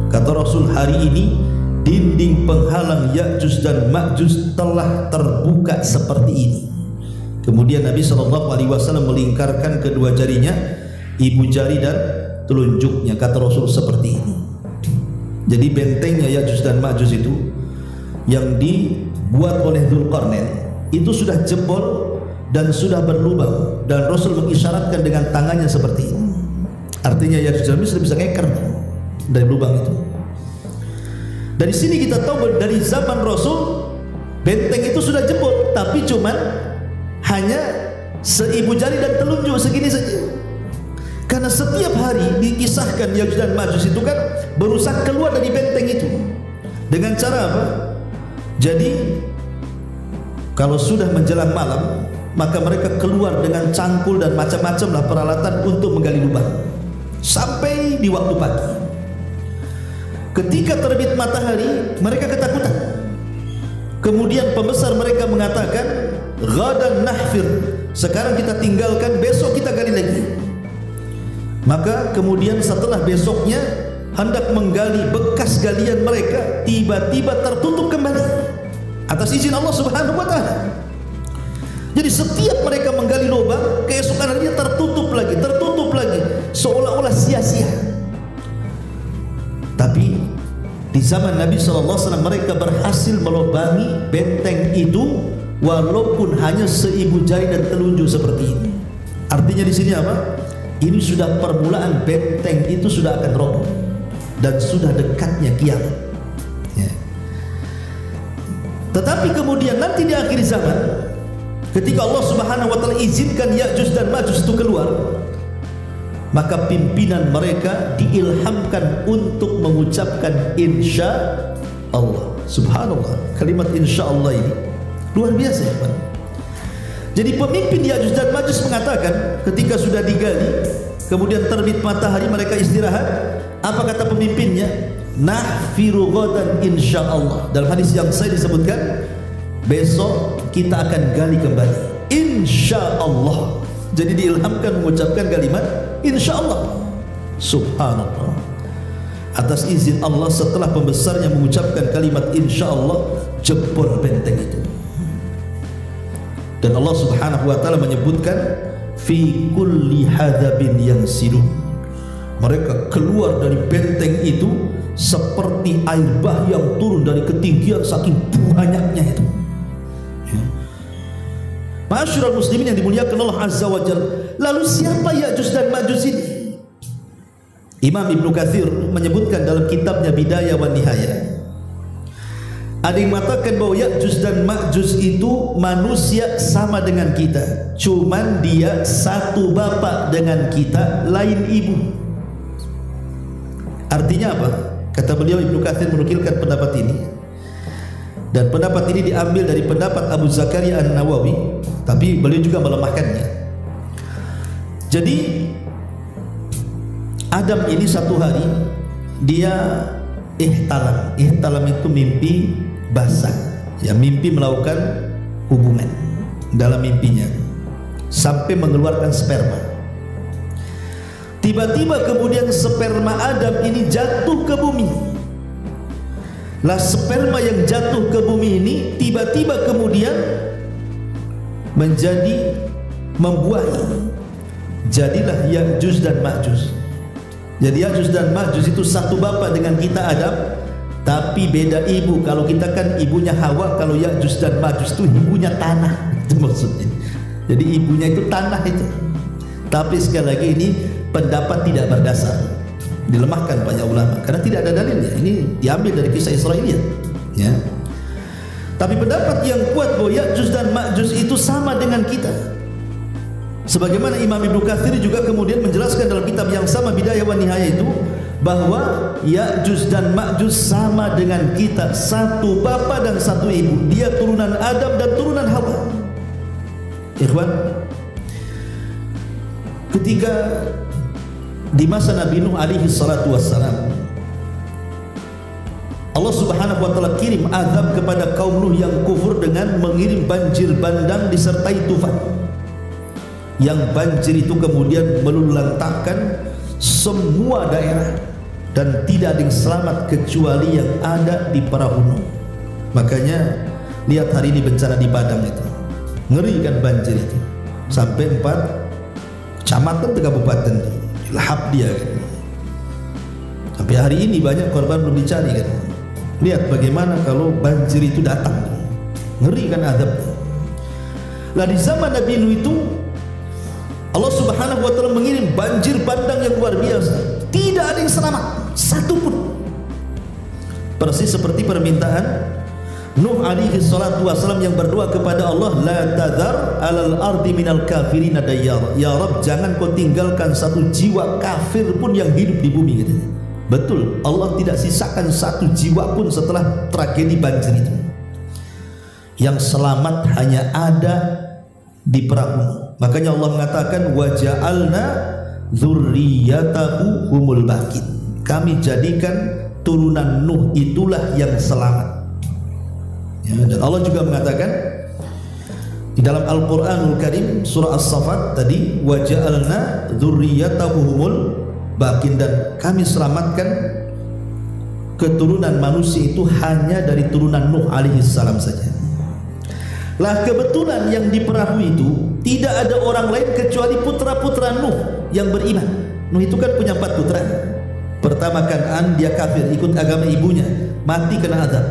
Kata Rasul, hari ini dinding penghalang Ya'juj dan Ma'juj telah terbuka seperti ini. Kemudian Nabi SAW melingkarkan kedua jarinya, ibu jari dan telunjuknya. Kata Rasul seperti ini. Jadi bentengnya Ya'juj dan Ma'juj itu yang dibuat oleh Dzulqarnain itu sudah jebol dan sudah berlubang, dan Rasul mengisyaratkan dengan tangannya seperti ini. Artinya Ya'juj dan Ma'juj sudah bisa ngeker dari lubang itu. Dari sini kita tahu dari zaman Rasul benteng itu sudah jebol, tapi cuman hanya seibu jari dan telunjuk segini saja. Karena setiap hari dikisahkan Ya'juj dan Ma'juj itu kan berusaha keluar dari benteng itu. Dengan cara apa? Jadi kalau sudah menjelang malam, maka mereka keluar dengan cangkul dan macam-macam lah peralatan untuk menggali lubang sampai di waktu pagi. Ketika terbit matahari, mereka ketakutan. Kemudian pembesar mereka mengatakan, "Ghadan nahfir." Sekarang kita tinggalkan, besok kita gali lagi. Maka kemudian setelah besoknya hendak menggali bekas galian mereka, tiba-tiba tertutup kembali atas izin Allah Subhanahu wa taala. Jadi setiap mereka menggali lubang, keesokan harinya tertutup lagi, seolah-olah sia-sia. Tapi di zaman Nabi SAW mereka berhasil melubangi benteng itu walaupun hanya seibu jari dan telunjuk seperti ini. Artinya di sini apa? Ini sudah permulaan benteng itu sudah akan roboh dan sudah dekatnya kiamat. Ya. Tetapi kemudian nanti di akhir zaman, ketika Allah Subhanahu wa taala izinkan Ya'juj dan Ma'juj itu keluar, maka pimpinan mereka diilhamkan untuk mengucapkan insya Allah. Subhanallah, kalimat insya Allah ini luar biasa ya, Pak. Jadi pemimpin Ya'juj dan Ma'juj mengatakan ketika sudah digali, kemudian terbit matahari, mereka istirahat. Apa kata pemimpinnya? Nahfiru ghadan insya Allah. Dalam hadis yang saya disebutkan, besok kita akan gali kembali insya Allah. Jadi diilhamkan mengucapkan kalimat insya Allah. Subhanallah. Atas izin Allah, setelah pembesarnya mengucapkan kalimat insya Allah, jebol benteng itu. Dan Allah Subhanahu wa taala menyebutkan fi kulli hadabin yansilun. Mereka keluar dari benteng itu seperti air bah yang turun dari ketinggian saking banyaknya itu. Ma'asyiral muslimin yang dimuliakan Allah Azza wa Jalla. Lalu siapa Ya'juj dan Ma'juj ini? Imam Ibnu Katsir menyebutkan dalam kitabnya Bidayah wa Nihayah. Ada yang mengatakan bahwa Ya'juj dan Ma'juj itu manusia sama dengan kita, cuman dia satu bapak dengan kita, lain ibu. Artinya apa? Kata beliau, Ibnu Katsir menukilkan pendapat ini. Dan pendapat ini diambil dari pendapat Abu Zakaria An-Nawawi, tapi beliau juga melemahkannya. Jadi Adam ini satu hari dia ihtalam. Ihtalam itu mimpi basah, ya, mimpi melakukan hubungan dalam mimpinya sampai mengeluarkan sperma. Tiba-tiba kemudian sperma Adam ini jatuh ke bumi. Lah sperma yang jatuh ke bumi ini tiba-tiba kemudian menjadi membuahi. Jadilah Ya'juj dan Ma'juj. Jadi Ya'juj dan Ma'juj itu satu bapak dengan kita Adam, tapi beda ibu. Kalau kita kan ibunya Hawa, kalau Ya'juj dan Ma'juj itu ibunya tanah. Itu maksudnya. Jadi ibunya itu tanah itu. Tapi sekali lagi ini pendapat tidak berdasar. Dilemahkan banyak ulama karena tidak ada dalilnya. Ini diambil dari kisah Israiliyat, ya. Tapi pendapat yang kuat bahwa Ya'juj dan Ma'juj itu sama dengan kita. Sebagaimana Imam Ibnu Katsir juga kemudian menjelaskan dalam kitab yang sama Bidayah wa Nihayah itu, bahwa Ya'juj dan Ma'juj sama dengan kita, satu bapa dan satu ibu. Dia turunan Adam dan turunan Hawa. Ikhwan, ketika di masa Nabi Nuh alaihi salatu wassalam, Allah subhanahu wa ta'ala kirim azab kepada kaum Nuh yang kufur dengan mengirim banjir bandang disertai tufan. Yang banjir itu kemudian meluluhlantahkan semua daerah dan tidak ada yang selamat kecuali yang ada di perahu Nuh. Makanya lihat hari ini bencana di Padang itu, ngeri kan banjir itu, sampai 4 kecamatan ke kabupaten dilahap dia kan. Sampai hari ini banyak korban belum dicari kan. Lihat bagaimana kalau banjir itu datang, ngeri kan azabnya. Lah di zaman Nabi Nuh itu Allah subhanahu wa ta'ala mengirim banjir bandang yang luar biasa, tidak ada yang selamat satu pun. Persis seperti permintaan Nuh alaihi salatu wasallam yang berdoa kepada Allah, la tadhar alal ardi minal kafirin dayyar. Ya Rabb, jangan kau tinggalkan satu jiwa kafir pun yang hidup di bumi gitu. Betul, Allah tidak sisakan satu jiwa pun setelah tragedi banjir itu. Yang selamat hanya ada di perahu. Makanya Allah mengatakan wa ja'alna dzurriyyatahu humul baqin. Kami jadikan turunan Nuh itulah yang selamat. Ya, dan Allah juga mengatakan di dalam Al-Qur'anul Karim surah As-Saffat tadi, wa ja'alna dzurriyyatahu humul baqin, dan kami selamatkan keturunan manusia itu hanya dari turunan Nuh alaihi salam saja. Lah kebetulan yang di perahu itu tidak ada orang lain kecuali putra-putra Nuh yang beriman. Nuh itu kan punya 4 putra. Pertama Kan'an, dia kafir, ikut agama ibunya, mati kena azab.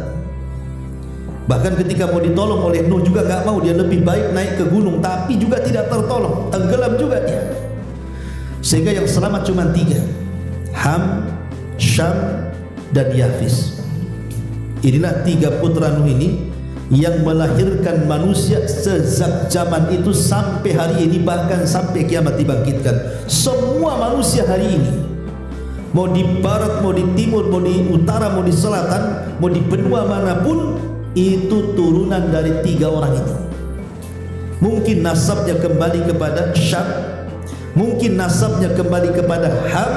Bahkan ketika mau ditolong oleh Nuh juga gak mau, dia lebih baik naik ke gunung, tapi juga tidak tertolong, tenggelam juga dia. Sehingga yang selamat cuma 3, Ham, Syam, dan Yafis. Inilah 3 putra Nuh ini yang melahirkan manusia sejak zaman itu sampai hari ini, bahkan sampai kiamat dibangkitkan. Semua manusia hari ini, mau di barat, mau di timur, mau di utara, mau di selatan, mau di benua manapun, itu turunan dari 3 orang itu. Mungkin nasabnya kembali kepada Syam, mungkin nasabnya kembali kepada Ham,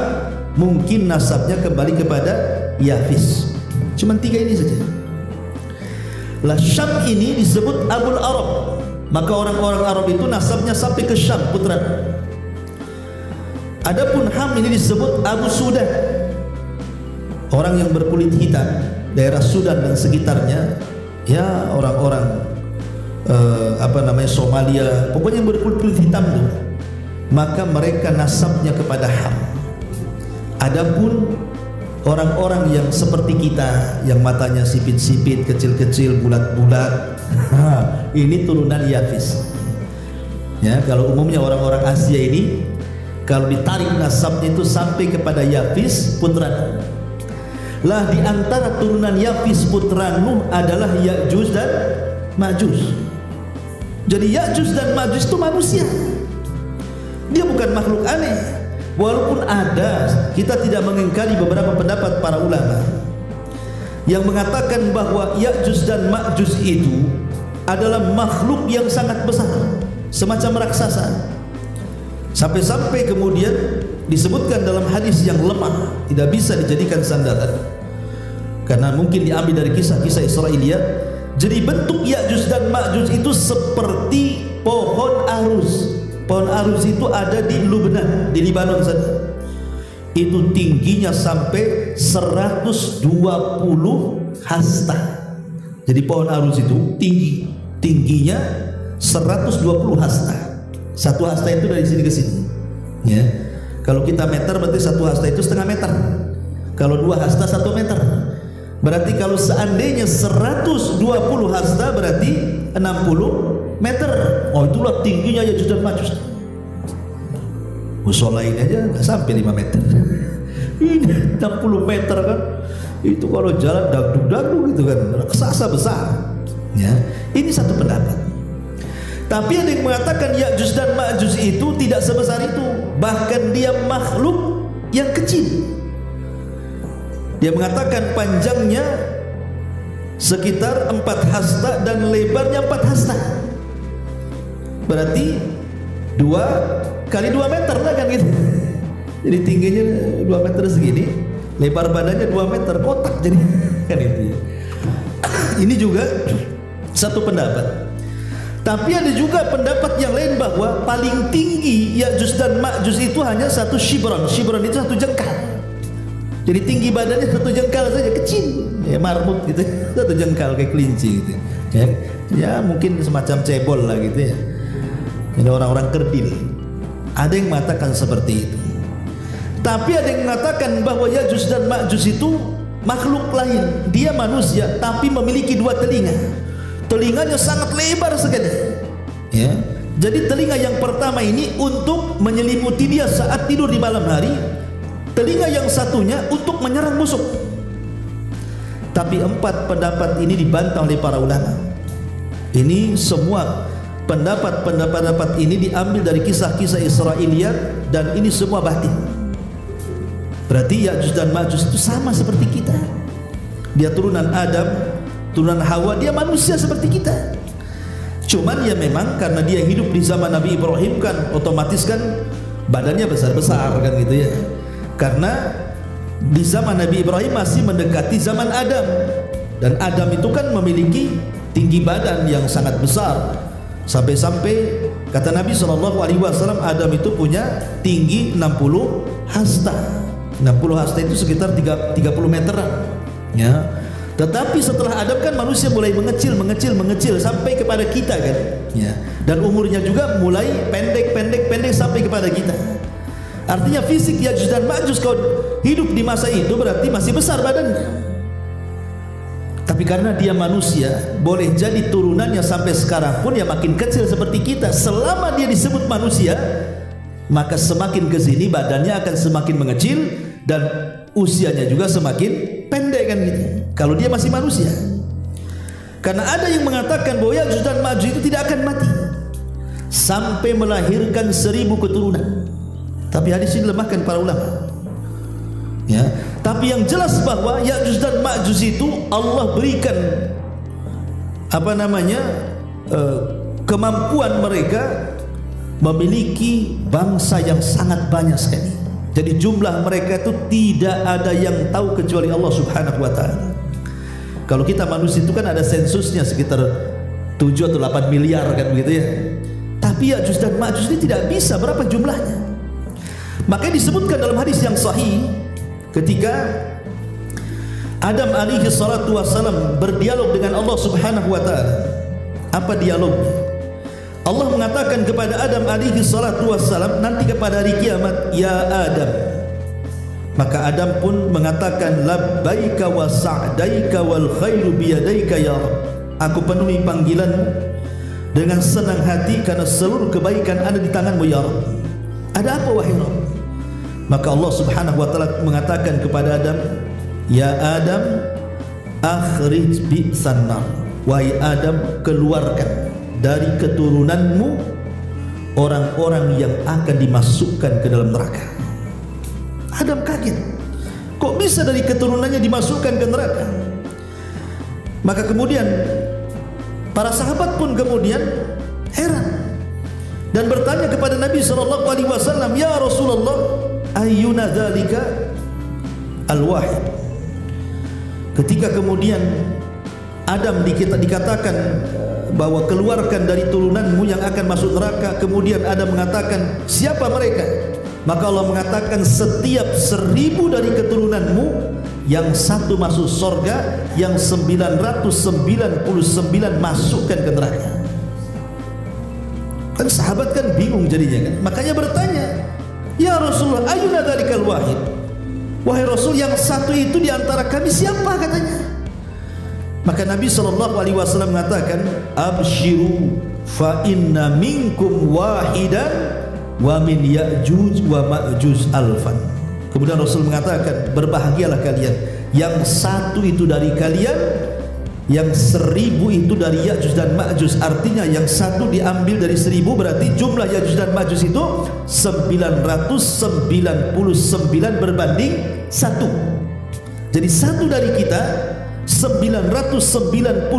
mungkin nasabnya kembali kepada Yafis. Cuma 3 ini saja. Lah Syam ini disebut Abul Arab, maka orang-orang Arab itu nasabnya sampai ke Syam, putra. Adapun Ham ini disebut Abu Sudan, orang yang berkulit hitam, daerah Sudan dan sekitarnya, ya orang-orang Somalia, pokoknya yang berkulit hitam itu. Maka mereka nasabnya kepada Ham. Adapun orang-orang yang seperti kita, yang matanya sipit-sipit, kecil-kecil, bulat-bulat, ini turunan Yafis. Ya, kalau umumnya orang-orang Asia ini, kalau ditarik nasabnya itu sampai kepada Yafis putra Nuh. Lah di antara turunan Yafis putra Nuh adalah Ya'juj dan Ma'juj. Jadi Ya'juj dan Ma'juj itu manusia. Dia bukan makhluk aneh. Walaupun ada, kita tidak mengingkari beberapa pendapat para ulama yang mengatakan bahwa Ya'juj dan Ma'juj itu adalah makhluk yang sangat besar, semacam raksasa. Sampai-sampai kemudian disebutkan dalam hadis yang lemah, tidak bisa dijadikan sandaran, karena mungkin diambil dari kisah-kisah Israiliyat. Jadi bentuk Ya'juj dan Ma'juj itu seperti pohon arus. Pohon arus itu ada di Lubnan, di Libanon sana. Itu tingginya sampai 120 hasta. Jadi pohon arus itu tingginya 120 hasta. Satu hasta itu dari sini ke sini. Ya. Kalau kita meter berarti satu hasta itu setengah meter. Kalau 2 hasta 1 meter. Berarti kalau seandainya 120 hasta berarti 60 meter. Oh, itulah tingginya Ya'juj dan Ma'juj. Musola ini aja nggak sampai 5 meter. Ini 60 meter kan. Itu kalau jalan dagdug-dagdug gitu kan, raksasa besar. Ya, ini satu pendapat. Tapi ada yang mengatakan Ya'juj dan Ma'juj itu tidak sebesar itu. Bahkan dia makhluk yang kecil. Dia mengatakan panjangnya sekitar 4 hasta dan lebarnya 4 hasta. Berarti 2 kali 2 meter lah kan gitu. Jadi tingginya 2 meter segini, lebar badannya 2 meter, kotak jadi kan itu ya. Ini juga satu pendapat. Tapi ada juga pendapat yang lain bahwa paling tinggi Ya'juj dan Ma'juj itu hanya 1 shibran. Shibran itu 1 jengkal. Jadi tinggi badannya 1 jengkal saja, kecil, ya marmut gitu, 1 jengkal kayak kelinci gitu. Ya mungkin semacam cebol lah gitu ya. Ini orang-orang kerdil. Ada yang mengatakan seperti itu. Tapi ada yang mengatakan bahwa Ya'juj dan Ma'juj itu makhluk lain. Dia manusia tapi memiliki 2 telinga. Telinganya sangat lebar sekali. Ya. Jadi telinga yang pertama ini untuk menyelimuti dia saat tidur di malam hari. Telinga yang satunya untuk menyerang musuh. Tapi 4 pendapat ini dibantah oleh para ulama. Ini semua pendapat ini diambil dari kisah-kisah Israiliyat dan ini semua batin. Berarti Ya'juj dan Ma'juj itu sama seperti kita. Dia turunan Adam, turunan Hawa, dia manusia seperti kita. Cuman ya memang karena dia hidup di zaman Nabi Ibrahim kan otomatis kan badannya besar-besar kan gitu ya. Karena di zaman Nabi Ibrahim masih mendekati zaman Adam. Dan Adam itu kan memiliki tinggi badan yang sangat besar. Sampai-sampai kata Nabi SAW, Adam itu punya tinggi 60 hasta. 60 hasta itu sekitar 30 meteran. Ya. Tetapi setelah Adam kan manusia mulai mengecil sampai kepada kita kan. Ya. Dan umurnya juga mulai pendek sampai kepada kita. Artinya fisik Ya'juj dan Ma'juj kalau hidup di masa itu berarti masih besar badannya. Tapi karena dia manusia, boleh jadi turunannya sampai sekarang pun ya makin kecil seperti kita. Selama dia disebut manusia, maka semakin ke sini badannya akan semakin mengecil dan usianya juga semakin pendek kan gitu. Kalau dia masih manusia. Karena ada yang mengatakan bahwa Ya'juj dan Ma'juj itu tidak akan mati sampai melahirkan 1000 keturunan. Tapi hadis ini lemahkan para ulama. Ya, tapi yang jelas bahwa Ya'juj dan Ma'juj itu Allah berikan kemampuan mereka memiliki bangsa yang sangat banyak sekali. Jadi jumlah mereka itu tidak ada yang tahu kecuali Allah Subhanahu wa taala. Kalau kita manusia itu kan ada sensusnya sekitar 7 atau 8 miliar kan begitu ya. Tapi Ya'juj dan Ma'juj ini tidak bisa berapa jumlahnya. Makanya disebutkan dalam hadis yang sahih ketika Adam alaihi salatu wassalam berdialog dengan Allah Subhanahu wa taala. Apa dialognya? Allah mengatakan kepada Adam alaihi salatu wassalam nanti kepada hari kiamat, ya Adam. Maka Adam pun mengatakan labbaika wa sa'daika wal khairu biyadaika ya Rabb. Aku penuhi panggilanmu dengan senang hati karena seluruh kebaikan ada di tanganmu ya Rabb. Ada apa wahai Rabb? Maka Allah Subhanahu wa taala mengatakan kepada Adam, ya Adam, akhrij bi'san nar. Wahai Adam, keluarkan dari keturunanmu orang-orang yang akan dimasukkan ke dalam neraka. Adam kaget, kok bisa dari keturunannya dimasukkan ke neraka? Maka kemudian para sahabat pun kemudian heran dan bertanya kepada Nabi SAW, ya Rasulullah, ayyuna dzalika al-wahid. Ketika kemudian Adam dikatakan bahwa keluarkan dari turunanmu yang akan masuk neraka, kemudian Adam mengatakan siapa mereka? Maka Allah mengatakan setiap 1000 dari keturunanmu yang 1 masuk surga, yang 999 masukkan ke neraka. Kan sahabat kan bingung jadinya kan, makanya bertanya, ya Rasulullah, ayyuna dzalikal wahid. Wahai Rasul, yang 1 itu di antara kami siapa katanya? Maka Nabi SAW mengatakan, abshiru fa inna minkum wahidan wa min Ya'juj wa Ma'juj alfan. Kemudian Rasul mengatakan, berbahagialah kalian, yang 1 itu dari kalian, yang 1000 itu dari Ya'juj dan Ma'juj. Artinya yang 1 diambil dari 1000, berarti jumlah Ya'juj dan Ma'juj itu 999 berbanding 1. Jadi satu dari kita, 999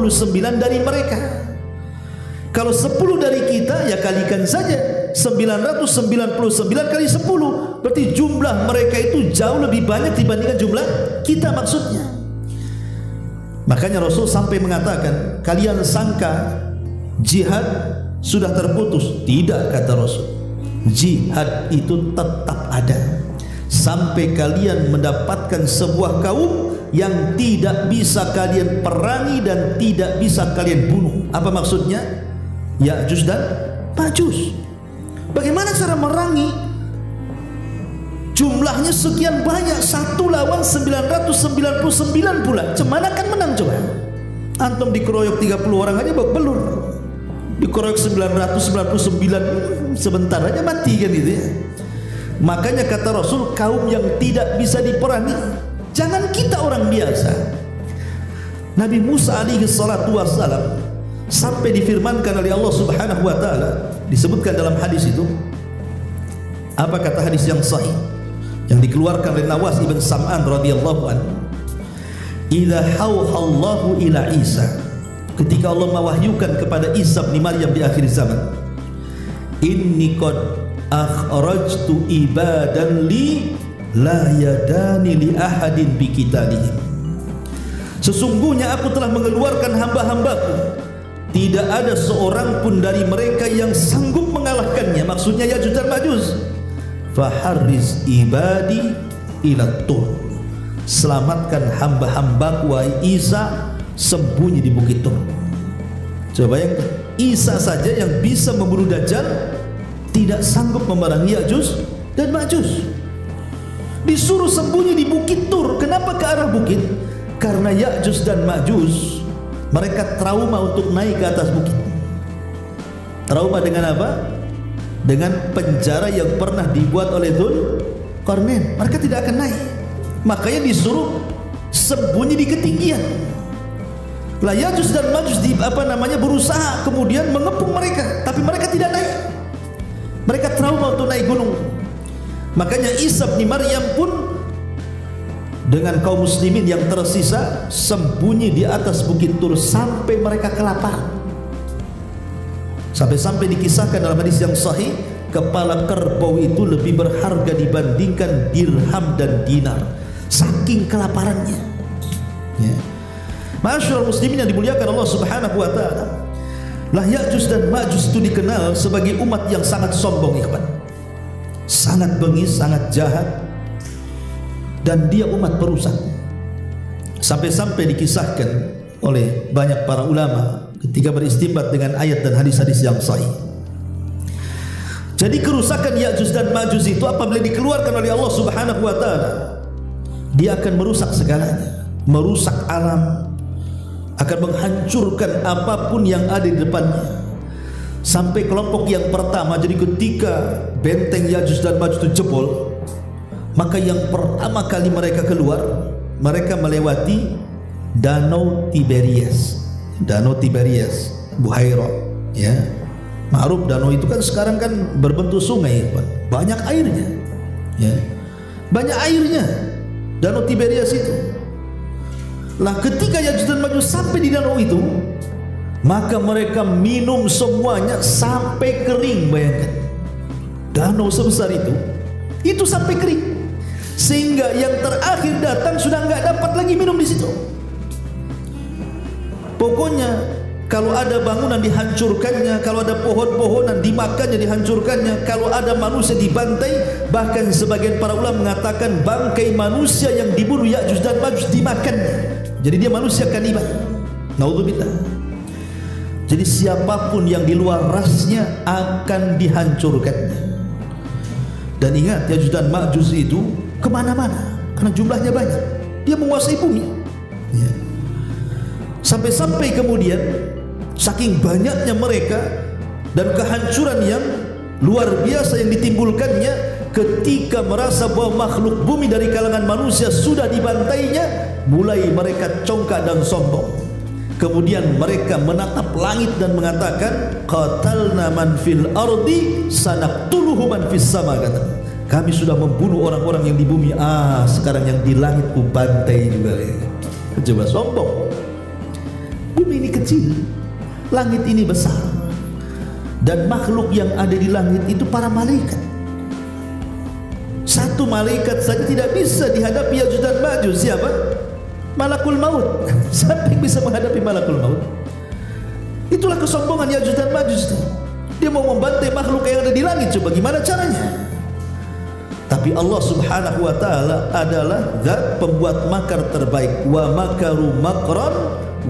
dari mereka. Kalau 10 dari kita, ya kalikan saja 999 kali 10, berarti jumlah mereka itu jauh lebih banyak dibandingkan jumlah kita maksudnya. Makanya Rasul sampai mengatakan, kalian sangka jihad sudah terputus? Tidak, kata Rasul. Jihad itu tetap ada sampai kalian mendapatkan sebuah kaum yang tidak bisa kalian perangi dan tidak bisa kalian bunuh. Apa maksudnya? Ya'juj dan Ma'juj. Bagaimana cara merangi? Jumlahnya sekian banyak, 1 lawan 999 pula. Cemana kan menang coba? Antum dikeroyok 30 orang aja babak belur. Dikeroyok 999 sebentar aja mati kan gitu ya. Makanya kata Rasul, kaum yang tidak bisa diperangi. Jangan kita orang biasa. Nabi Musa alaihi salatu wassalam sampai difirmankan oleh Allah Subhanahu wa taala, disebutkan dalam hadis itu. Apa kata hadis yang sahih yang dikeluarkan oleh Nawas ibn Sam'an radhiyallahu anhu? Idza hauhallahu ila Isa, ketika Allah mewahyukan kepada Isa bin Maryam di akhir zaman, inni qad akhrajtu ibadan li la yadani li ahadin bi qitalihim. Sesungguhnya aku telah mengeluarkan hamba-hambaku, tidak ada seorang pun dari mereka yang sanggup mengalahkannya. Maksudnya Ya'juj dan Ma'juj. Faharriz ibadi ila Tur, selamatkan hamba-hambaku wahai Isa sembunyi di bukit Tur. Coba bayangkan, Isa saja yang bisa membunuh Dajjal tidak sanggup memerangi Ya'juj dan Ma'juj. Disuruh sembunyi di bukit Tur. Kenapa ke arah bukit? Karena Ya'juj dan Ma'juj mereka trauma untuk naik ke atas bukit. Trauma dengan apa? Dengan penjara yang pernah dibuat oleh Dzulqarnain. Mereka tidak akan naik. Makanya disuruh sembunyi di ketinggian. Lah Ya'juj dan Ma'juj berusaha kemudian mengepung mereka, tapi mereka tidak naik. Mereka trauma untuk naik gunung. Makanya Isa bin Maryam pun dengan kaum muslimin yang tersisa sembunyi di atas bukit Tur sampai mereka kelaparan. Sampai-sampai dikisahkan dalam hadis yang sahih, kepala kerbau itu lebih berharga dibandingkan dirham dan dinar, saking kelaparannya. Ya. Ma'asyiral muslimin yang dimuliakan Allah Subhanahu wa taala. Lah Ya'juj dan Ma'juj itu dikenal sebagai umat yang sangat sombong, ikhwan. Sangat bengis, sangat jahat. Dan dia umat perusak. Sampai-sampai dikisahkan oleh banyak para ulama ketika beristinbat dengan ayat dan hadis-hadis yang sahih. Jadi kerusakan Ya'juj dan Ma'juj itu apabila dikeluarkan oleh Allah Subhanahu wa taala, dia akan merusak segalanya, merusak alam, akan menghancurkan apapun yang ada di depannya. Sampai kelompok yang pertama, jadi ketika benteng Ya'juj dan Ma'juj itu jebol, maka yang pertama kali mereka keluar, mereka melewati Danau Tiberias. Danau Tiberias, Buhaira, ya. Ma'ruf danau itu kan sekarang kan berbentuk sungai, banyak airnya, ya. Banyak airnya Danau Tiberias itu. Lah ketika Ya'juj dan Ma'juj sampai di danau itu, maka mereka minum semuanya sampai kering. Bayangkan, danau sebesar itu sampai kering, sehingga yang terakhir datang sudah nggak dapat lagi minum di situ. Pokoknya kalau ada bangunan dihancurkannya, kalau ada pohon-pohonan dimakannya, dihancurkannya, kalau ada manusia dibantai, bahkan sebagian para ulama mengatakan bangkai manusia yang dibunuh Ya'juj dan Ma'juj dimakannya. Jadi dia manusia kanibal. Naudzubillah. Jadi siapapun yang di luar rasnya akan dihancurkannya. Dan ingat, Ya'juj dan Ma'juj itu kemana-mana karena jumlahnya banyak. Dia menguasai bumi, ya. Sampai-sampai kemudian saking banyaknya mereka dan kehancuran yang luar biasa yang ditimbulkannya, ketika merasa bahwa makhluk bumi dari kalangan manusia sudah dibantainya, mulai mereka congkak dan sombong. Kemudian mereka menatap langit dan mengatakan, qatalna man fil ardi sanaqtuluhu man fis sama. Kata, kami sudah membunuh orang-orang yang di bumi. Sekarang yang di langit ku bantai juga. Coba sombong. Bumi ini kecil, langit ini besar, dan makhluk yang ada di langit itu para malaikat. Satu malaikat saja tidak bisa dihadapi Ya'juj dan Ma'juj. Siapa? Malakul maut. Siapa yang bisa menghadapi malakul maut? Itulah kesombongan Ya'juj dan Ma'juj. Dia mau membantai makhluk yang ada di langit. Coba gimana caranya? Tapi Allah Subhanahu wa ta'ala adalah zat pembuat makar terbaik. Wa makaru makran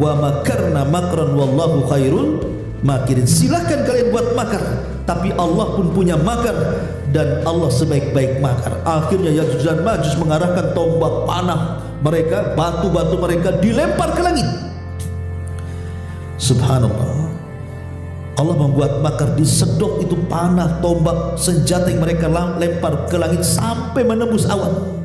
wa makarna makran wallahu khairul makirin. Silakan kalian buat makar, tapi Allah pun punya makar, dan Allah sebaik-baik makar. Akhirnya Ya'juj dan Ma'juj mengarahkan tombak panah mereka, batu-batu mereka dilempar ke langit. Subhanallah, Allah membuat makar, disedot itu panah, tombak, senjata yang mereka lempar ke langit sampai menembus awan.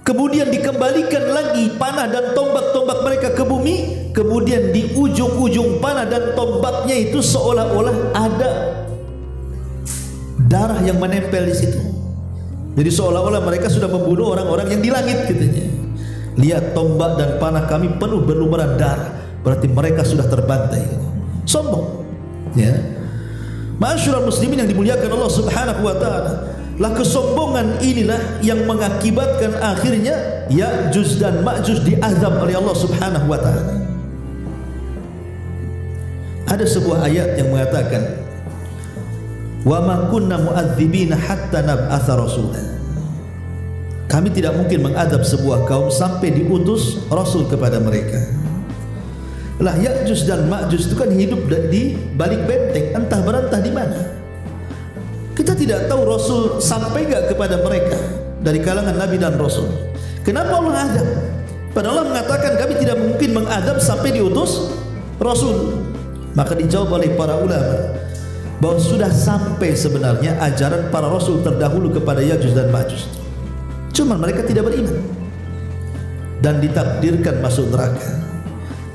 Kemudian dikembalikan lagi panah dan tombak-tombak mereka ke bumi. Kemudian di ujung-ujung panah dan tombaknya itu seolah-olah ada darah yang menempel di situ. Jadi seolah-olah mereka sudah membunuh orang-orang yang di langit, katanya. Lihat, tombak dan panah kami penuh berlumuran darah, berarti mereka sudah terbantai. Sombong, ya. Ma'asyiral muslimin yang dimuliakan Allah Subhanahu wa ta'ala, lah kesombongan inilah yang mengakibatkan akhirnya Ya'juj dan Ma'juj diazab oleh Allah Subhanahu wa ta'ala. Ada sebuah ayat yang mengatakan, wa ma kunna mu'adzibina hatta nab'atha rasulan. Kami tidak mungkin mengadab sebuah kaum sampai diutus rasul kepada mereka. Lah Ya'juj dan Ma'juj itu kan hidup di balik benteng, entah berantah di mana. Kita tidak tahu Rasul sampai enggak kepada mereka dari kalangan Nabi dan Rasul. Kenapa Allah azab? Padahal Allah mengatakan kami tidak mungkin mengadab sampai diutus Rasul. Maka dijawab oleh para ulama bahwa sudah sampai sebenarnya ajaran para Rasul terdahulu kepada Ya'juj dan Ma'juj. Cuma mereka tidak beriman dan ditakdirkan masuk neraka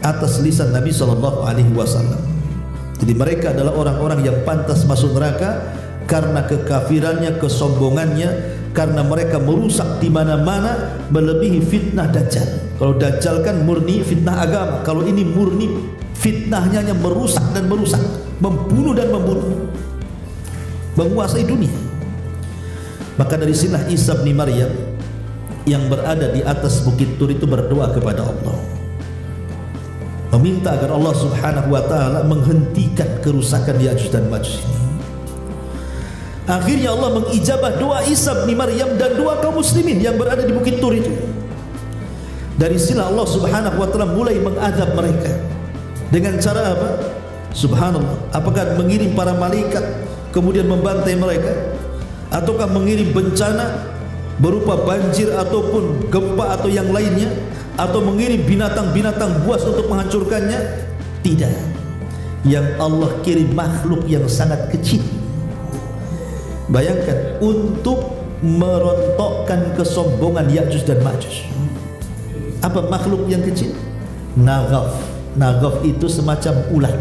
atas lisan Nabi SAW. Jadi mereka adalah orang-orang yang pantas masuk neraka karena kekafirannya, kesombongannya, karena mereka merusak di mana-mana, melebihi fitnah Dajjal. Kalau Dajjal kan murni fitnah agama, kalau ini murni fitnahnya hanya merusak dan merusak, membunuh dan membunuh, menguasai dunia. Maka dari sinilah Isa bin Maryam yang berada di atas bukit Tur itu berdoa kepada Allah, meminta agar Allah Subhanahu wa ta'ala menghentikan kerusakan Ya'juj dan Ma'juj ini. Akhirnya Allah mengijabah doa Isa bin Maryam dan doa kaum muslimin yang berada di bukit Tur itu. Dari sinilah Allah Subhanahu wa ta'ala mulai mengadab mereka. Dengan cara apa? Subhanallah, apakah mengirim para malaikat kemudian membantai mereka, ataukah mengirim bencana berupa banjir ataupun gempa atau yang lainnya, atau mengirim binatang-binatang buas untuk menghancurkannya? Tidak. Yang Allah kirim makhluk yang sangat kecil. Bayangkan, untuk merontokkan kesombongan Ya'juj dan Ma'juj. Apa makhluk yang kecil? Naghaf. Naghaf itu semacam ulat.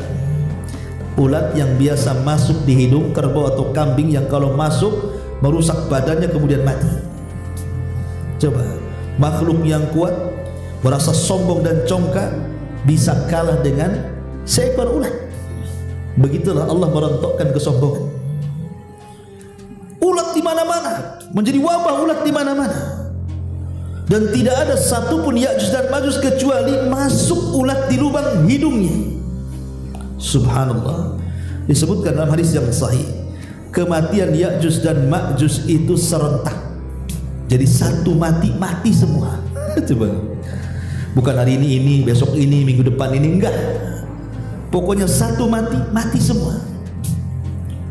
Ulat yang biasa masuk di hidung kerbau atau kambing, yang kalau masuk merusak badannya kemudian mati. Coba, makhluk yang kuat, merasa sombong dan congkak, bisa kalah dengan seekor ulat. Begitulah Allah merontokkan kesombongan. Ulat di mana-mana, menjadi wabah ulat di mana-mana. Dan tidak ada satupun Ya'juj dan Ma'juj kecuali masuk ulat di lubang hidungnya. Subhanallah. Disebutkan dalam hadis yang sahih, kematian Ya'juj dan Ma'juj itu serentak. Jadi satu mati, mati semua. Coba. Bukan hari ini, besok ini, minggu depan ini, enggak. Pokoknya satu mati, mati semua.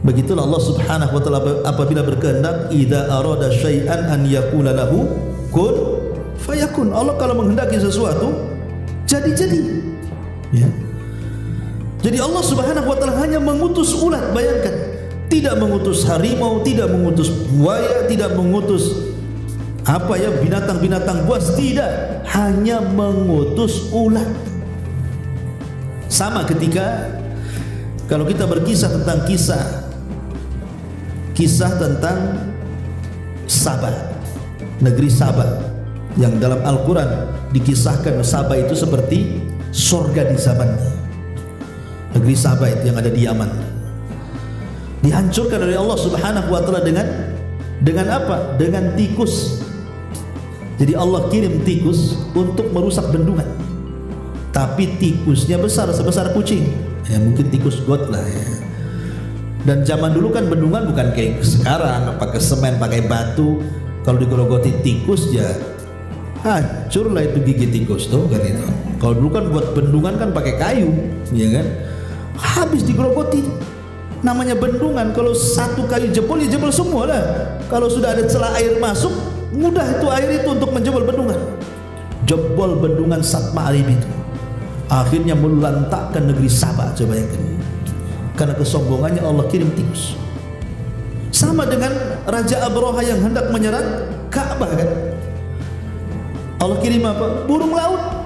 Begitulah Allah Subhanahu wa ta'ala apabila berkehendak, idza arada syai'an an yaqula lahu kun fayakun. Allah kalau menghendaki sesuatu, jadi-jadi. Ya. Jadi Allah Subhanahu wa ta'ala hanya mengutus ulat, bayangkan. Tidak mengutus harimau, tidak mengutus buaya, tidak mengutus binatang-binatang buas, tidak, hanya mengutus ulat. Sama ketika kalau kita berkisah tentang kisah kisah tentang Saba, negeri Saba, yang dalam Al-Quran dikisahkan Saba itu seperti surga di zamannya. Negeri Saba itu yang ada di Yaman dihancurkan oleh Allah Subhanahu wa taala dengan apa? Dengan tikus. Jadi Allah kirim tikus untuk merusak bendungan. Tapi tikusnya besar sebesar kucing. Ya mungkin tikus got lah ya. Dan zaman dulu kan bendungan bukan kayak sekarang pakai semen, pakai batu. Kalau digerogoti tikus ya hancur lah itu gigi tikus tuh kan itu. Kalau dulu kan buat bendungan kan pakai kayu, ya kan? Habis digerogoti. Namanya bendungan, kalau satu kayu jebol ya jebol semua lah. Kalau sudah ada celah air masuk, mudah itu air itu untuk menjebol bendungan. Jebol bendungan Satma Arib itu. Akhirnya melantakkan negeri Saba, coba bayangkan. Karena kesombongannya Allah kirim tikus. Sama dengan Raja Abraha yang hendak menyerang Ka'bah kan. Allah kirim apa? Burung laut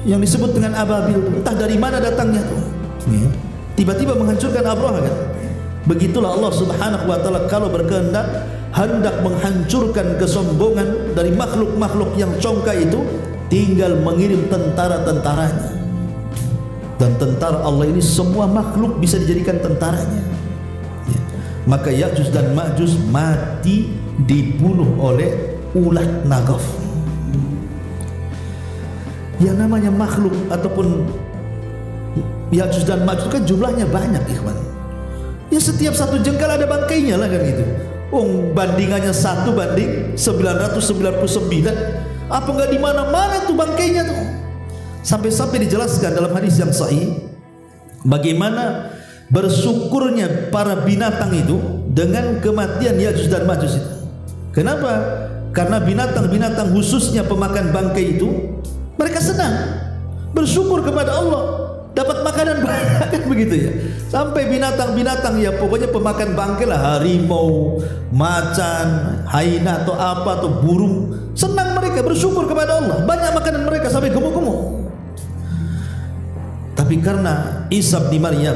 yang disebut dengan ababil. Entah dari mana datangnya tuh. Tiba-tiba menghancurkan Abraha kan. Begitulah Allah Subhanahu wa taala kalau berkehendak hendak menghancurkan kesombongan dari makhluk-makhluk yang congkak itu, tinggal mengirim tentara-tentaranya. Dan tentara Allah ini semua makhluk bisa dijadikan tentaranya. Ya. Maka Ya'juj dan Ma'juj mati dibunuh oleh ulat nagaf. Yang namanya makhluk ataupun Ya'juj dan Ma'juj kan jumlahnya banyak, ikhwan. Ya setiap satu jengkal ada bangkainya lah kan gitu. Bandingannya 1 banding 999. Apa enggak di mana-mana tuh bangkainya tuh. Sampai-sampai dijelaskan dalam hadis yang sahih bagaimana bersyukurnya para binatang itu dengan kematian Ya'juj dan Ma'juj itu. Kenapa? Karena binatang-binatang khususnya pemakan bangkai itu mereka senang bersyukur kepada Allah. Dapat makanan banyak kan begitu ya. Sampai binatang-binatang ya pokoknya pemakan bangkai lah, harimau, macan, hyena atau apa atau burung, senang mereka bersyukur kepada Allah. Banyak makanan mereka sampai gemuk-gemuk. Tapi karena Isa bin Maryam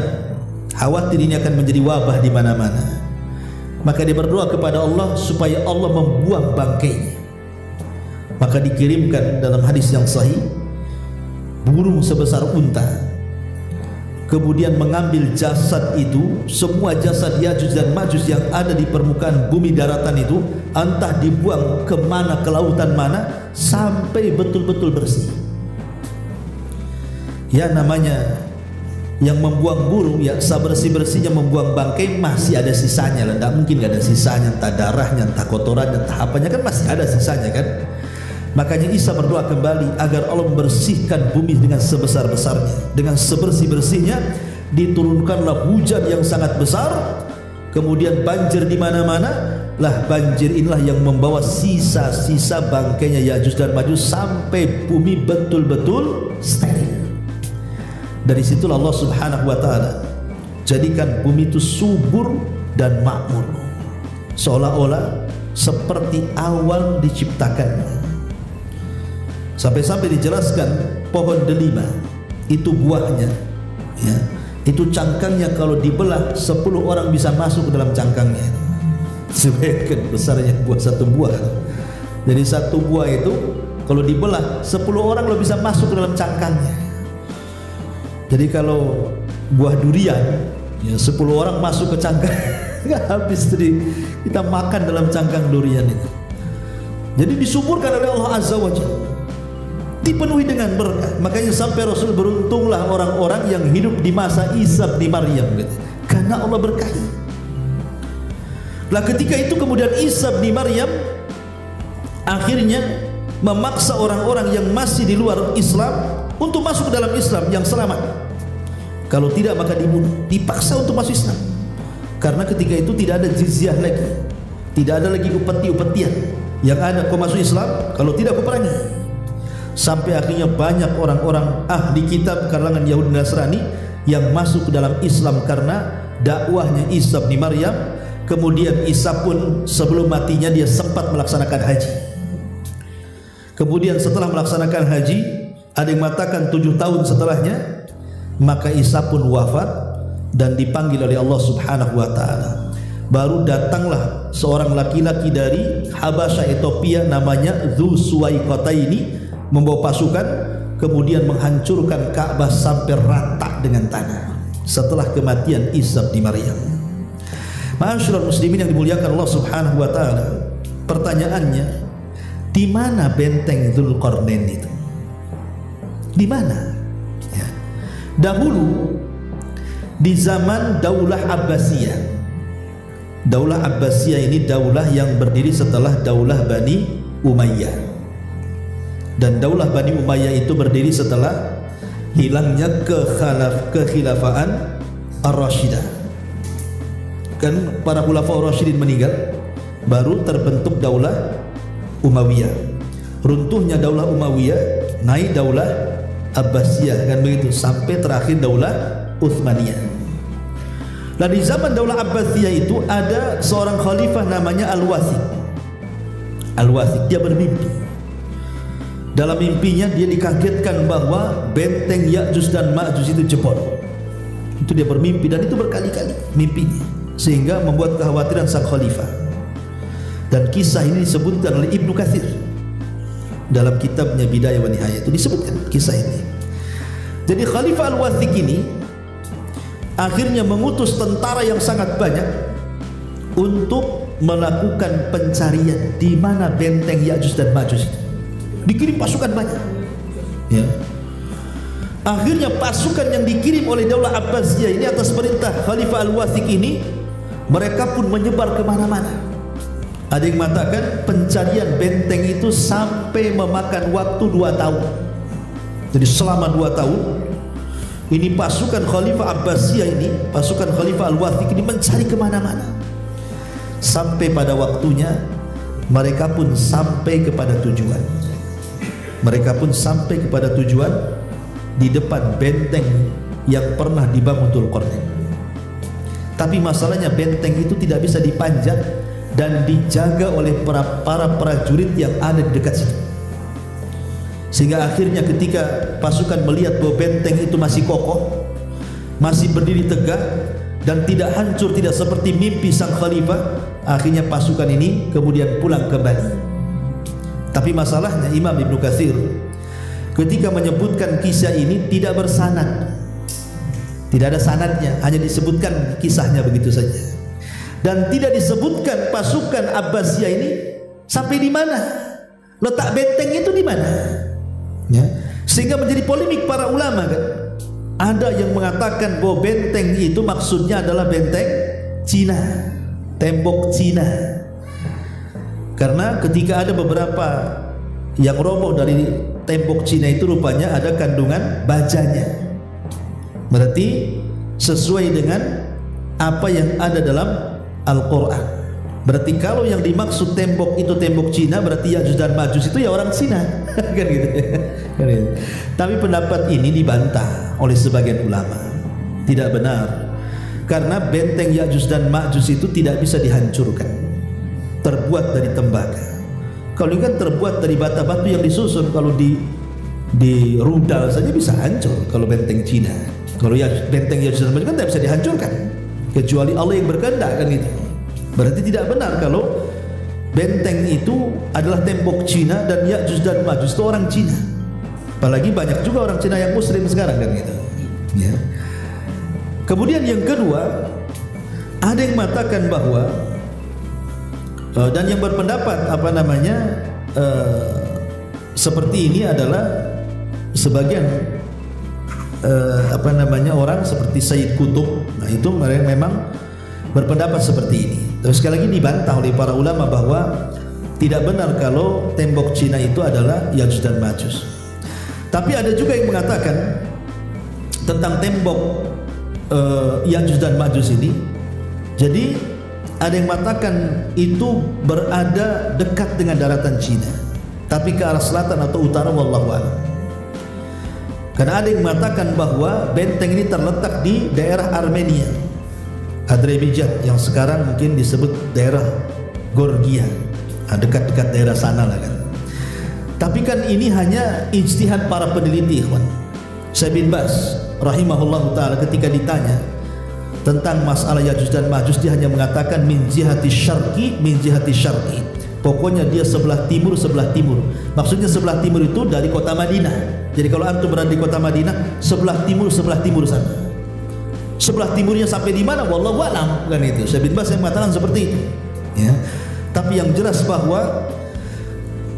khawatir ini akan menjadi wabah di mana-mana, maka dia berdoa kepada Allah supaya Allah membuang bangkainya. Maka dikirimkan dalam hadis yang sahih burung sebesar unta, kemudian mengambil jasad itu, semua jasad Ya'juj dan Ma'juj yang ada di permukaan bumi daratan itu, entah dibuang ke mana, ke lautan mana, sampai betul-betul bersih. Ya namanya yang membuang burung, ya sebersih-bersihnya membuang bangkai masih ada sisanya lah. Tidak mungkin gak ada sisanya, entah darahnya, entah kotorannya, entah apanya, kan masih ada sisanya kan. Makanya Isa berdoa kembali agar Allah membersihkan bumi dengan sebesar-besarnya, dengan sebersih-bersihnya. Diturunkanlah hujan yang sangat besar, kemudian banjir di mana-mana. Lah banjir inilah yang membawa sisa-sisa bangkainya Ya'juj dan Ma'juj sampai bumi betul-betul steril. Dari situlah Allah Subhanahu wa taala jadikan bumi itu subur dan makmur, seolah-olah seperti awal diciptakannya. Sampai-sampai dijelaskan pohon delima itu buahnya, ya, itu cangkangnya kalau dibelah 10 orang bisa masuk ke dalam cangkangnya. Sebagian besarnya buah satu buah. Jadi satu buah itu kalau dibelah 10 orang lo bisa masuk ke dalam cangkangnya. Jadi kalau buah durian ya 10 orang masuk ke cangkang nggak habis tadi kita makan dalam cangkang durian itu. Jadi disuburkan oleh Allah Azza wa Jalla, dipenuhi dengan berkah. Makanya sampai Rasul beruntunglah orang-orang yang hidup di masa Isa bin Maryam gitu. Karena Allah berkahi. Lah ketika itu kemudian Isa bin Maryam akhirnya memaksa orang-orang yang masih di luar Islam untuk masuk ke dalam Islam yang selamat. Kalau tidak maka dibunuh, dipaksa untuk masuk Islam. Karena ketika itu tidak ada jizyah lagi, tidak ada lagi upeti-upetian. Yang ada kau masuk Islam, kalau tidak kau perangi. Sampai akhirnya banyak orang-orang ahli kitab kalangan Yahudi Nasrani yang masuk ke dalam Islam karena dakwahnya Isa bin Maryam. Kemudian Isa pun sebelum matinya dia sempat melaksanakan haji. Kemudian setelah melaksanakan haji, ada yang mengatakan 7 tahun setelahnya, maka Isa pun wafat dan dipanggil oleh Allah Subhanahu wa taala. baru datanglah seorang laki-laki dari Habasyah Ethiopia namanya Dzu Suwaikataini membawa pasukan, kemudian menghancurkan Ka'bah sampai rata dengan tanah setelah kematian Isa bin Maryam. Ma'asyiral muslimin yang dimuliakan Allah Subhanahu wa taala, pertanyaannya, di mana benteng Dzulqarnain itu? Di mana? Ya. Dahulu di zaman Daulah Abbasiyah. Daulah Abbasiyah ini daulah yang berdiri setelah Daulah Bani Umayyah. Dan Daulah Bani Umayyah itu berdiri setelah hilangnya kekhilafaan Ar-Rasyidah. Kan para khulafa Ar-Rasyidin meninggal, baru terbentuk Daulah Umayyah. Runtuhnya Daulah Umayyah, naik Daulah Abbasiyah, kan begitu, sampai terakhir Daulah Utsmaniyah. Nah, di zaman Daulah Abbasiyah itu ada seorang khalifah namanya Al-Wathiq. Al-Wathiq, dia bermimpi. Dalam mimpinya dia dikagetkan bahwa benteng Ya'juj dan Ma'juj itu jebol. Itu dia bermimpi, dan itu berkali-kali mimpinya, sehingga membuat kekhawatiran sang khalifah. Dan kisah ini disebutkan oleh Ibnu Katsir dalam kitabnya Bidayah wa Nihayah, itu disebutkan kisah ini. Jadi Khalifah Al-Wathiq ini akhirnya mengutus tentara yang sangat banyak untuk melakukan pencarian di mana benteng Ya'juj dan Ma'juj itu. Dikirim pasukan banyak. Ya. Akhirnya pasukan yang dikirim oleh Daulah Abbasiyah ini atas perintah Khalifah Al-Wathiq ini, mereka pun menyebar kemana-mana. Ada yang mengatakan pencarian benteng itu sampai memakan waktu 2 tahun. Jadi selama 2 tahun ini pasukan Khalifah Abbasiyah ini, pasukan Khalifah Al-Wathiq ini mencari kemana-mana. Sampai pada waktunya mereka pun sampai kepada tujuan. Mereka pun sampai kepada tujuan di depan benteng yang pernah dibangun Dzulqarnain. Tapi masalahnya benteng itu tidak bisa dipanjat dan dijaga oleh para prajurit yang ada di dekat situ. Sehingga akhirnya ketika pasukan melihat bahwa benteng itu masih kokoh, masih berdiri tegak dan tidak hancur, tidak seperti mimpi sang khalifah, akhirnya pasukan ini kemudian pulang kembali. Tapi masalahnya Imam Ibnu Katsir ketika menyebutkan kisah ini tidak bersanad, tidak ada sanadnya, hanya disebutkan kisahnya begitu saja, dan tidak disebutkan pasukan Abbasiyah ini sampai di mana, letak benteng itu di mana. Ya, sehingga menjadi polemik para ulama kan. Ada yang mengatakan bahwa benteng itu maksudnya adalah benteng Cina, tembok Cina. Karena ketika ada beberapa yang roboh dari tembok Cina itu rupanya ada kandungan bajanya. Berarti sesuai dengan apa yang ada dalam Al-Quran. Berarti kalau yang dimaksud tembok itu tembok Cina, berarti Ya'juj dan Ma'juj itu ya orang Cina. Kan gitu. Kan gitu. Tapi pendapat ini dibantah oleh sebagian ulama. Tidak benar. Karena benteng Ya'juj dan Ma'juj itu tidak bisa dihancurkan. Terbuat dari tembaga. Kalau ini kan terbuat dari bata-batu yang disusun, kalau di rudal saja bisa hancur kalau benteng Cina. Kalau benteng Ya'juj dan Ma'juj kan tidak bisa dihancurkan kecuali Allah yang berkehendak, kan gitu. Berarti tidak benar kalau benteng itu adalah tembok Cina dan Ya'juj dan Ma'juj itu orang Cina. Apalagi banyak juga orang Cina yang muslim sekarang, kan gitu. Ya. Kemudian yang kedua, ada yang mengatakan bahwa dan yang berpendapat seperti ini adalah sebagian orang seperti Sayyid Qutb. Nah, itu mereka memang berpendapat seperti ini. Terus sekali lagi dibantah oleh para ulama bahwa tidak benar kalau tembok Cina itu adalah Ya'juj dan Ma'juj. Tapi ada juga yang mengatakan tentang tembok Ya'juj dan Ma'juj ini. Jadi ada yang mengatakan itu berada dekat dengan daratan Cina, tapi ke arah selatan atau utara, wallahu a'lam. Karena ada yang mengatakan bahwa benteng ini terletak di daerah Armenia, Azerbaijan, yang sekarang mungkin disebut daerah Georgia, dekat-dekat daerah sana lah kan. Tapi kan ini hanya ijtihad para peneliti, ikhwan. Syekh bin Baz rahimahullah taala ketika ditanya tentang masalah Ya'juj dan Ma'juj, dia hanya mengatakan min jihati syarqi, min jihati syarqi. Pokoknya dia sebelah timur, sebelah timur. Maksudnya sebelah timur itu dari kota Madinah. Jadi kalau antum berada di kota Madinah, sebelah timur sana. Sebelah timurnya sampai di mana? Wallahu a'lam, kan itu. Syekh bin Baz yang mengatakan seperti itu. Ya. Tapi yang jelas bahwa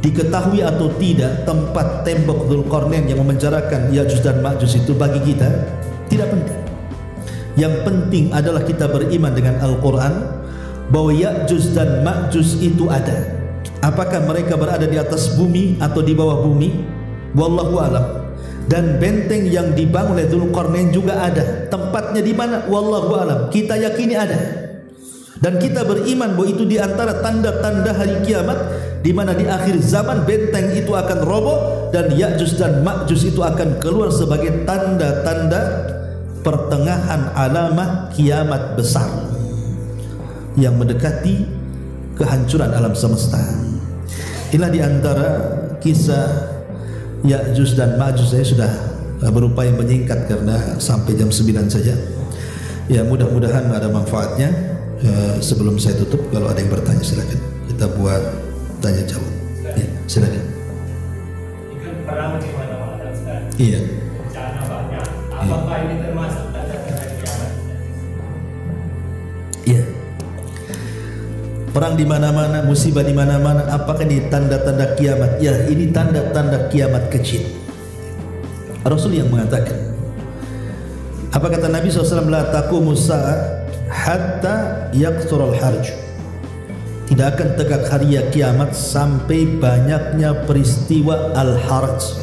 diketahui atau tidak tempat tembok Dzulqarnain yang memenjarakan Ya'juj dan Ma'juj itu bagi kita tidak penting. Yang penting adalah kita beriman dengan Al-Quran bahwa Ya'juj dan Ma'juj itu ada. Apakah mereka berada di atas bumi atau di bawah bumi? Wallahu a'lam. Dan benteng yang dibangun oleh Dzulqarnain juga ada. Tempatnya di mana? Wallahu a'lam. Kita yakini ada. Dan kita beriman bahwa itu di antara tanda-tanda hari kiamat, di mana di akhir zaman benteng itu akan roboh dan Ya'juj dan Ma'juj itu akan keluar sebagai tanda-tanda pertengahan alamah kiamat besar yang mendekati kehancuran alam semesta. Inilah di antara kisah Ya'juj dan Ma'juj. Saya sudah berupaya menyingkat karena sampai jam 9 saja. Ya, mudah-mudahan ada manfaatnya. Sebelum saya tutup, kalau ada yang bertanya silakan. Kita buat tanya jawab. Ya, silakan. Perang di mana-mana Ustaz. Iya. Bencana banyak. Apakah ini termasuk tanda-tanda kiamat? Iya. Perang di mana-mana, musibah di mana-mana, apakah ini tanda-tanda kiamat? Ya, ini tanda-tanda kiamat kecil. Rasul yang mengatakan. Apa kata Nabi SAW? La taqumus sa'a hatta yaqsurul harj. Tidak akan tegak hari kiamat sampai banyaknya peristiwa al-harj.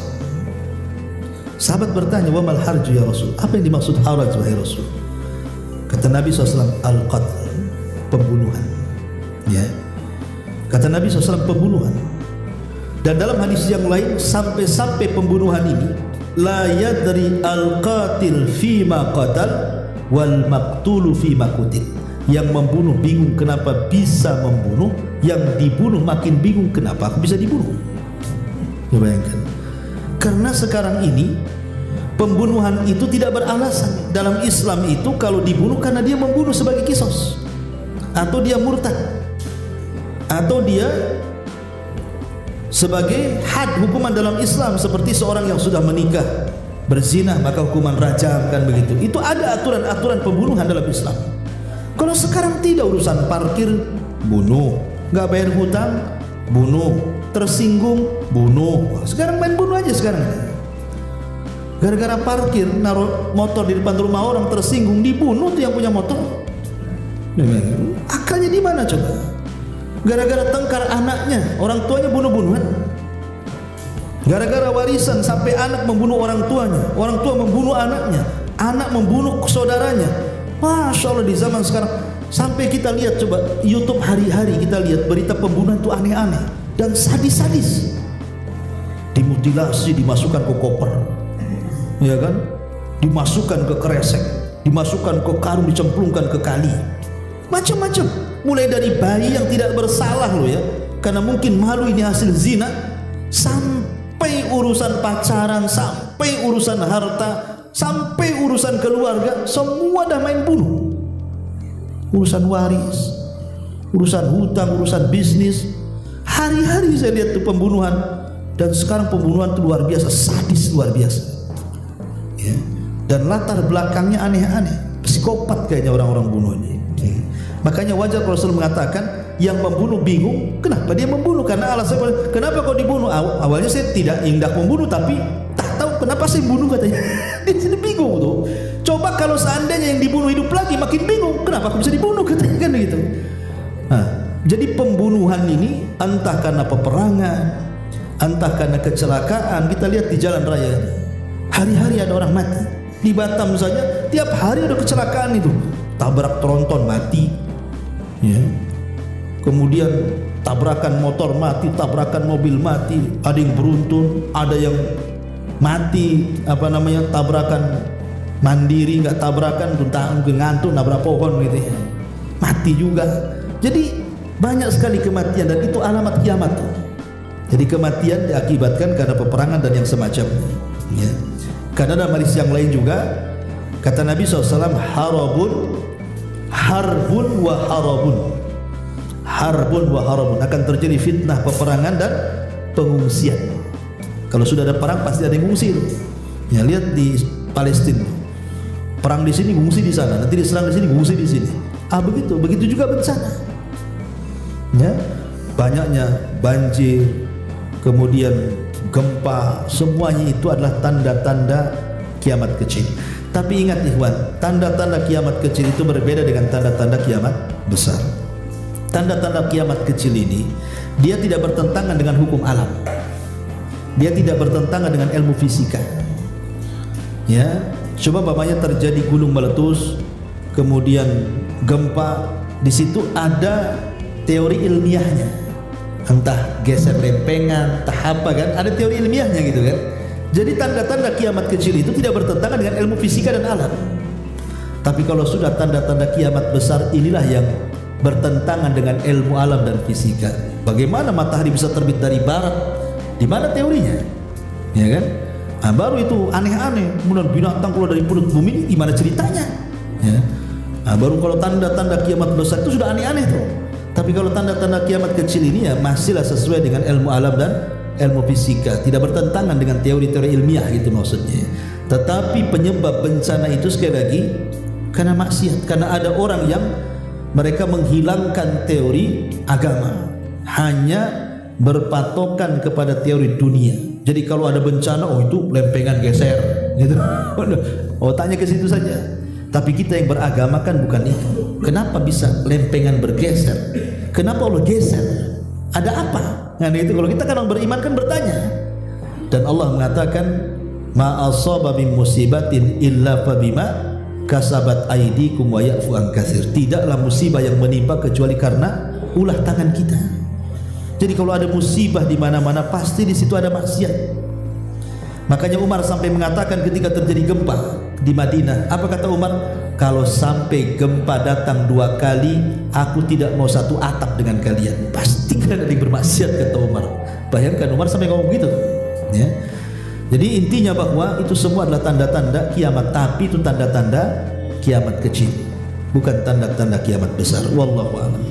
Sahabat bertanya, wa mal harj ya Rasul? Apa yang dimaksud haraj wahai Rasul? Kata Nabi SAW, al-qatl, pembunuhan. Ya. Kata Nabi SAW, pembunuhan. Dan dalam hadis yang lain, sampai pembunuhan ini, la yadri al-qatil fima qatal wal maqtulu fima qutil. Yang membunuh bingung kenapa bisa membunuh, yang dibunuh makin bingung kenapa aku bisa dibunuh. Ya, bayangkan. Karena sekarang ini pembunuhan itu tidak beralasan. Dalam Islam itu kalau dibunuh karena dia membunuh sebagai kisos, atau dia murtad, atau dia sebagai had hukuman dalam Islam, seperti seorang yang sudah menikah berzina maka hukuman rajam, kan begitu. Itu ada aturan-aturan pembunuhan dalam Islam. Kalau sekarang tidak, urusan parkir bunuh, nggak bayar hutang bunuh, tersinggung bunuh. Sekarang main bunuh aja sekarang. Gara-gara parkir naruh motor di depan rumah orang, tersinggung dibunuh tuh yang punya motor. Akalnya di mana coba? Gara-gara tengkar anaknya, orang tuanya bunuh-bunuhan. Gara-gara warisan sampai anak membunuh orang tuanya, orang tua membunuh anaknya, anak membunuh saudaranya. Masya Allah, di zaman sekarang sampai kita lihat coba YouTube hari-hari, kita lihat berita pembunuhan itu aneh-aneh dan sadis-sadis. Dimutilasi, dimasukkan ke koper, ya kan? Dimasukkan ke kresek, dimasukkan ke karung, dicemplungkan ke kali. Macam-macam. Mulai dari bayi yang tidak bersalah loh ya, karena mungkin malu ini hasil zina, sampai urusan pacaran, sampai urusan harta, sampai urusan keluarga, semua dah main bunuh. Urusan waris, urusan hutang, urusan bisnis. Hari-hari saya lihat tuh pembunuhan. Dan sekarang pembunuhan itu luar biasa, sadis luar biasa ya. Dan latar belakangnya aneh-aneh, psikopat kayaknya orang-orang bunuh ini ya. Makanya wajar kalau Rasul mengatakan yang membunuh bingung kenapa dia membunuh, karena alasan kenapa kau dibunuh. Awalnya saya tidak hendak membunuh, tapi tak tahu kenapa saya bunuh, katanya. Dia sini bingung tuh. Coba kalau seandainya yang dibunuh hidup lagi, makin bingung kenapa aku bisa dibunuh, katanya, kan begitu. Nah, jadi pembunuhan ini entah karena peperangan, entah karena kecelakaan. Kita lihat di jalan raya, hari-hari ada orang mati. Di Batam saja tiap hari ada kecelakaan itu, tabrak tronton mati ya. Kemudian tabrakan motor mati, tabrakan mobil mati, ada yang beruntun, ada yang mati tabrakan mandiri, nggak tabrakan ngantuk nabrak pohon gitu ya, mati juga. Jadi banyak sekali kematian, dan itu alamat kiamat. Jadi kematian diakibatkan karena peperangan dan yang semacamnya ya. Karena dalam hadis yang lain juga kata Nabi SAW, harabun harbun wa harabun. Harbun wa harabun, akan terjadi fitnah, peperangan dan pengungsian. Kalau sudah ada perang pasti ada yang ngungsi itu. Ya, lihat di Palestina. Perang di sini, ngungsi di sana. Nanti diserang di sini, ngungsi di sini. Begitu juga bencana. Ya, banyaknya banjir, kemudian gempa, semuanya itu adalah tanda-tanda kiamat kecil. Tapi ingat ikhwan, tanda-tanda kiamat kecil itu berbeda dengan tanda-tanda kiamat besar. Tanda-tanda kiamat kecil ini dia tidak bertentangan dengan hukum alam. Dia tidak bertentangan dengan ilmu fisika. Ya, coba bapaknya terjadi gunung meletus, kemudian gempa, di situ ada teori ilmiahnya. Entah geser lempengan, entah apa kan, ada teori ilmiahnya gitu kan. Jadi tanda-tanda kiamat kecil itu tidak bertentangan dengan ilmu fisika dan alam. Tapi kalau sudah tanda-tanda kiamat besar, inilah yang bertentangan dengan ilmu alam dan fisika. Bagaimana matahari bisa terbit dari barat? Di mana teorinya? Ya kan? Baru itu aneh-aneh. Kemudian binatang keluar dari perut bumi ini gimana ceritanya? Ya. Baru kalau tanda-tanda kiamat besar itu sudah aneh-aneh tuh. Tapi kalau tanda-tanda kiamat kecil ini ya masihlah sesuai dengan ilmu alam dan ilmu fisika, tidak bertentangan dengan teori-teori ilmiah gitu maksudnya. Tetapi penyebab bencana itu sekali lagi karena maksiat, karena ada orang yang mereka menghilangkan teori agama, hanya berpatokan kepada teori dunia. Jadi kalau ada bencana, oh itu lempengan geser, gitu. Oh tanya ke situ saja. Tapi kita yang beragama kan bukan itu. Kenapa bisa lempengan bergeser? Kenapa Allah geser? Ada apa? Nah itu kalau kita kan orang beriman kan bertanya. Dan Allah mengatakan, ma asaba min musibatin illa fabima kasabat aydikum wa ya'fu an katsir. Tidaklah musibah yang menimpa kecuali karena ulah tangan kita. Jadi kalau ada musibah di mana-mana pasti di situ ada maksiat. Makanya Umar sampai mengatakan ketika terjadi gempa di Madinah, apa kata Umar? Kalau sampai gempa datang 2 kali, aku tidak mau satu atap dengan kalian. Pasti kalian ada yang bermaksiat, kata Umar. Bayangkan Umar sampai ngomong gitu. Ya. Jadi intinya bahwa itu semua adalah tanda-tanda kiamat, tapi itu tanda-tanda kiamat kecil, bukan tanda-tanda kiamat besar. Wallahu a'lam.